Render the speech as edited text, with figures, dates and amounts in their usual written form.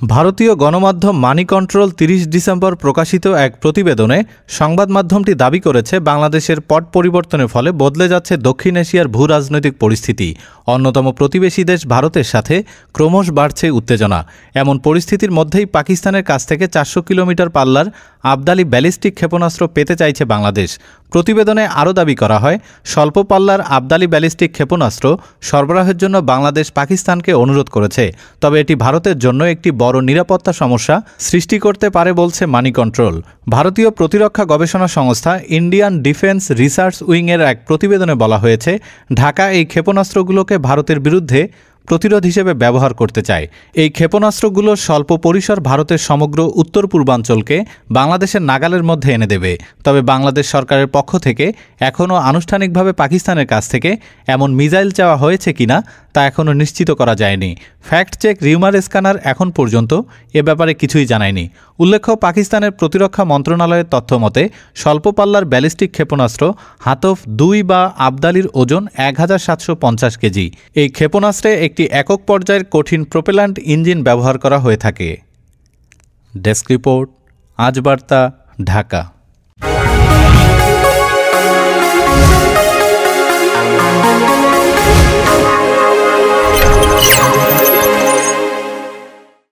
ভারতীয় গণমাধ্যম মানি control ৩০ December প্রকাশিত এক প্রতিবেদনে সংবাদ মাধ্যমটি দাবি করেছে, বাংলাদেশের পট পরিবর্তনের ফলে বদলে যাচ্ছে দক্ষিণ এশিয়ার ভূ-রাজনৈতিক পরিস্থিতি। অন্যতম প্রতিবেশী দেশ ভারতের সাথে ক্রমশ বাড়ছে উত্তেজনা। এমন পরিস্থিতির মধ্যেই পাকিস্তানের কাছ থেকে ৪০০ কিলোমিটার পাল্লার আবদালি ব্যালিস্টিক ক্ষেপণাস্ত্র পেতে চাইছে বাংলাদেশ। প্রতিবেদনে আরও দাবি করা হয়, স্বল্প পাল্লার আবদালি ব্যালিস্টিক ক্ষেপণাস্ত্র সরবরাহের জন্য বাংলাদেশ পাকিস্তানকে অনুরোধ করেছে, তবে এটি ভারতের জন্য একটি বড় নিরাপত্তা সমস্যা সৃষ্টি করতে পারে বলছে মানি কন্ট্রোল। ভারতীয় প্রতিরক্ষা গবেষণা সংস্থা ইন্ডিয়ান ডিফেন্স রিসার্চ উইংয়ের এক প্রতিবেদনে বলা হয়েছে, ঢাকা এই ক্ষেপণাস্ত্রগুলোকে ভারতের বিরুদ্ধে প্রতিরোধ হিসেবে ব্যবহার করতে চায়। এই ক্ষেপণাস্ত্রগুলো স্বল্প পরিসর ভারতের সমগ্র উত্তর পূর্বাঞ্চলকে বাংলাদেশের নাগালের মধ্যে এনে দেবে। তবে বাংলাদেশ সরকারের পক্ষ থেকে এখনও আনুষ্ঠানিকভাবে পাকিস্তানের কাছ থেকে এমন মিসাইল চাওয়া হয়েছে কিনা তা এখনও নিশ্চিত করা যায়নি। ফ্যাক্ট চেক রিউমার স্ক্যানার এখন পর্যন্ত এ ব্যাপারে কিছুই জানায়নি। উল্লেখ্য, পাকিস্তানের প্রতিরক্ষা মন্ত্রণালয়ের তথ্য মতে স্বল্প পাল্লার ব্যালিস্টিক ক্ষেপণাস্ত্র হাতফ ২ বা আবদালির ওজন ১৭৫০ কেজি। এই ক্ষেপণাস্ত্রে একটি একক পর্যায়ের কঠিন প্রোপেল্যান্ট ইঞ্জিন ব্যবহার করা হয়ে থাকে। ডেস্ক রিপোর্ট, আজ বার্তা, ঢাকা।